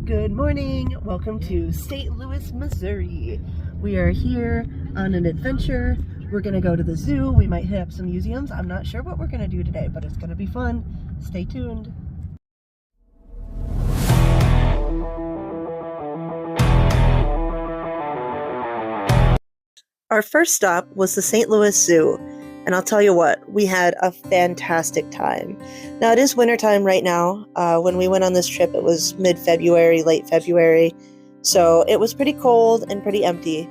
Good morning. Welcome to St. Louis, Missouri. We are here on an adventure. We're going to go to the zoo. We might hit up some museums. I'm not sure what we're going to do today, but it's going to be fun. Stay tuned. Our first stop was the St. Louis Zoo, and I'll tell you what, we had a fantastic time. Now, it is wintertime right now. When we went on this trip, it was mid-February, late February, so it was pretty cold and pretty empty,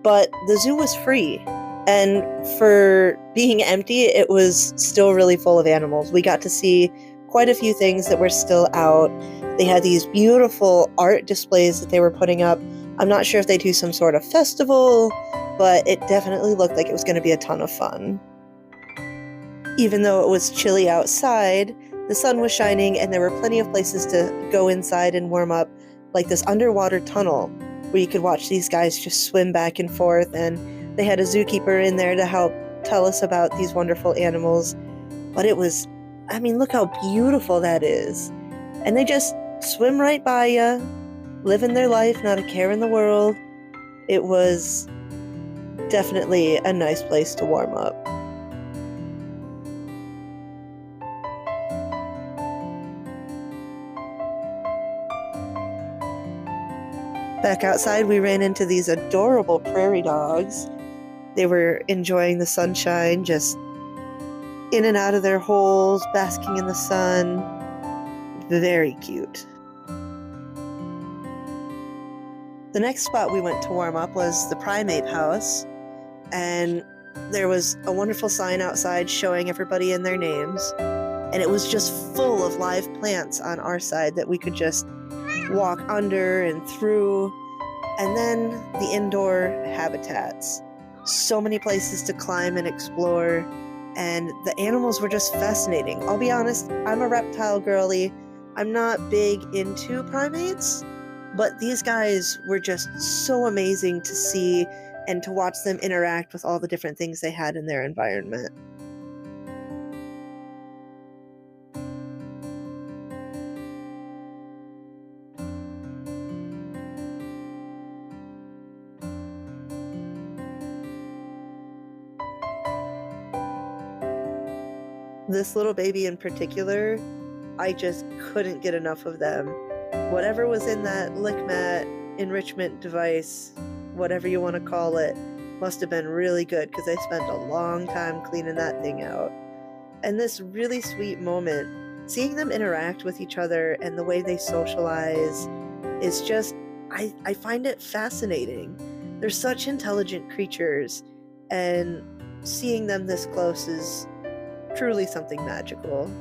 but the zoo was free, and for being empty, it was still really full of animals. We got to see quite a few things that were still out. They had these beautiful art displays that they were putting up. I'm not sure if they do some sort of festival, but it definitely looked like it was going to be a ton of fun. Even though it was chilly outside, the sun was shining and there were plenty of places to go inside and warm up, like this underwater tunnel where you could watch these guys just swim back and forth, and they had a zookeeper in there to help tell us about these wonderful animals. But it was, look how beautiful that is. And they just swim right by you, living their life, not a care in the world. It was definitely a nice place to warm up. Back outside, we ran into these adorable prairie dogs. They were enjoying the sunshine, just in and out of their holes, basking in the sun. Very cute. The next spot we went to warm up was the primate house, and there was a wonderful sign outside showing everybody in their names, and it was just full of live plants on our side that we could just walk under and through, and then the indoor habitats. So many places to climb and explore, and the animals were just fascinating. I'll be honest, I'm a reptile girly. I'm not big into primates, but these guys were just so amazing to see and to watch them interact with all the different things they had in their environment. This little baby in particular, I just couldn't get enough of them. Whatever was in that lick mat enrichment device, whatever you want to call it, must have been really good because I spent a long time cleaning that thing out. And this really sweet moment, seeing them interact with each other and the way they socialize is just, I find it fascinating. They're such intelligent creatures, and seeing them this close is truly something magical.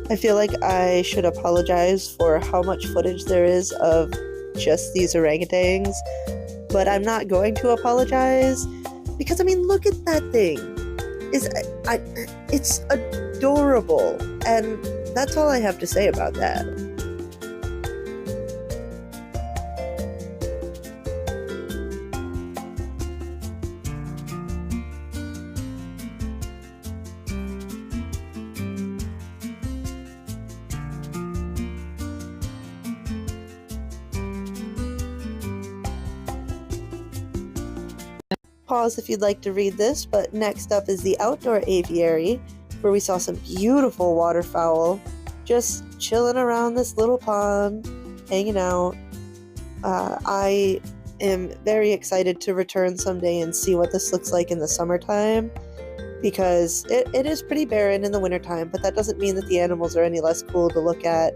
I feel like I should apologize for how much footage there is of just these orangutans, but I'm not going to apologize because, look at that thing. It's adorable, and that's all I have to say about that. pause if you'd like to read this, but next up is the outdoor aviary, where we saw some beautiful waterfowl just chilling around this little pond, hanging out. I am very excited to return someday and see what this looks like in the summertime, because it is pretty barren in the wintertime, but that doesn't mean that the animals are any less cool to look at.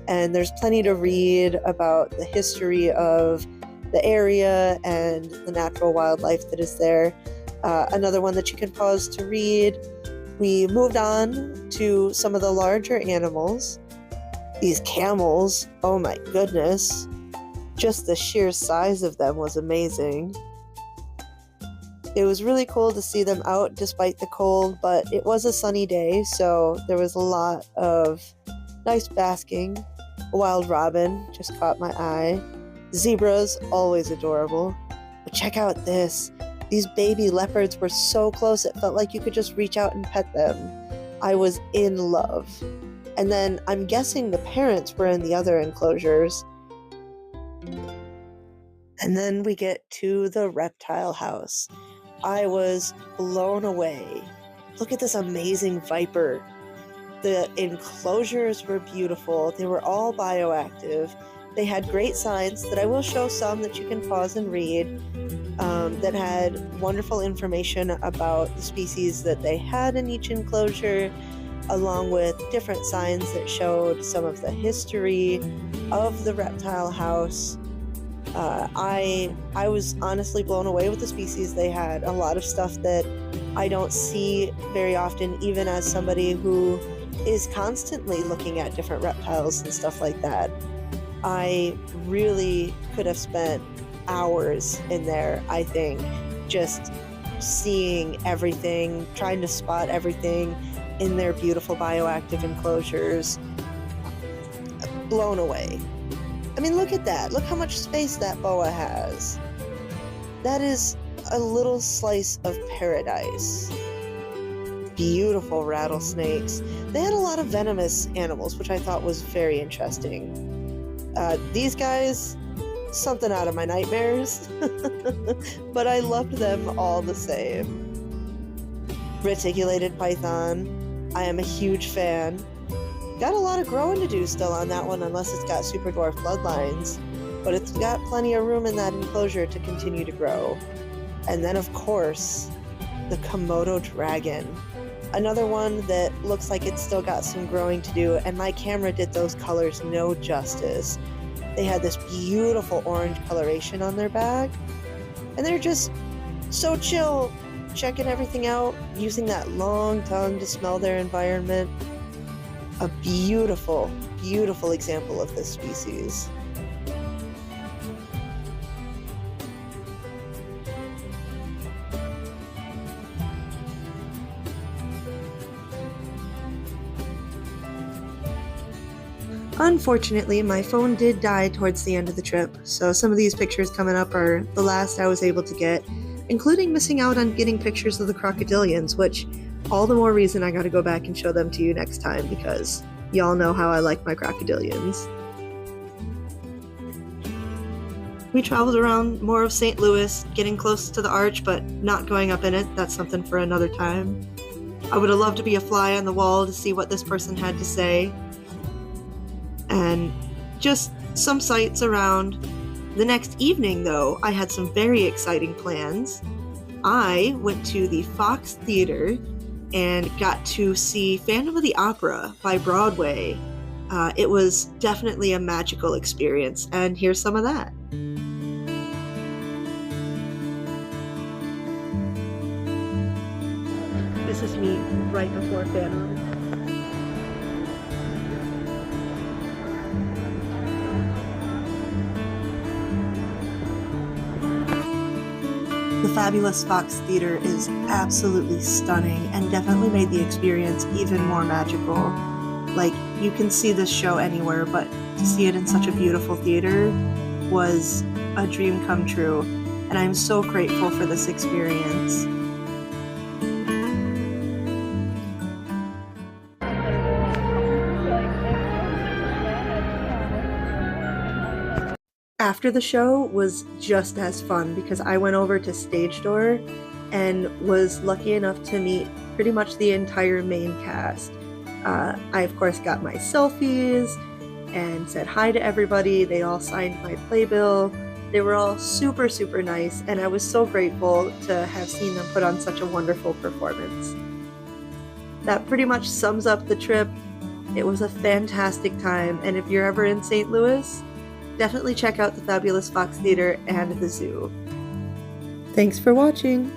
And there's plenty to read about the history of the area and the natural wildlife that is there. Another one that you can pause to read. We moved on to some of the larger animals. These camels, oh my goodness. Just the sheer size of them was amazing. It was really cool to see them out despite the cold, but it was a sunny day, so there was a lot of nice basking. A wild robin just caught my eye. Zebras, always adorable. But check out this. These baby leopards were so close it felt like you could just reach out and pet them. I was in love. And then I'm guessing the parents were in the other enclosures. And then we get to the reptile house. I was blown away. Look at this amazing viper. The enclosures were beautiful. They were all bioactive. They had great signs that I will show some that you can pause and read, that had wonderful information about the species that they had in each enclosure, along with different signs that showed some of the history of the reptile house. I was honestly blown away with the species they had. A lot of stuff that I don't see very often, even as somebody who is constantly looking at different reptiles and stuff like that. I really could have spent hours in there, I think, just seeing everything, trying to spot everything in their beautiful bioactive enclosures. Blown away. I mean, look at that. Look how much space that boa has. That is a little slice of paradise. Beautiful rattlesnakes. They had a lot of venomous animals, which I thought was very interesting. These guys, something out of my nightmares, but I loved them all the same. Reticulated python. I am a huge fan. Got a lot of growing to do still on that one, unless it's got super dwarf bloodlines, but it's got plenty of room in that enclosure to continue to grow. And then, of course, the Komodo dragon. Another one that looks like it's still got some growing to do, and my camera did those colors no justice. They had this beautiful orange coloration on their back, and they're just so chill, checking everything out, using that long tongue to smell their environment. A beautiful, beautiful example of this species. Unfortunately, my phone did die towards the end of the trip, so some of these pictures coming up are the last I was able to get, including missing out on getting pictures of the crocodilians, which all the more reason I gotta go back and show them to you next time, because y'all know how I like my crocodilians. We traveled around more of St. Louis, getting close to the arch, but not going up in it. That's something for another time. I would have loved to be a fly on the wall to see what this person had to say. And just some sights around. The next evening, though, I had some very exciting plans. I went to the Fox Theater and got to see Phantom of the Opera by Broadway. It was definitely a magical experience, and here's some of that. This is me right before Phantom. The fabulous Fox Theater is absolutely stunning and definitely made the experience even more magical. Like, you can see this show anywhere, but to see it in such a beautiful theater was a dream come true, and I'm so grateful for this experience. After the show was just as fun because I went over to Stage Door and was lucky enough to meet pretty much the entire main cast. I, of course, got my selfies and said hi to everybody. They all signed my playbill. They were all super, super nice, and I was so grateful to have seen them put on such a wonderful performance. That pretty much sums up the trip. It was a fantastic time, and if you're ever in St. Louis, definitely check out the fabulous Fox Theater and the zoo. Thanks for watching!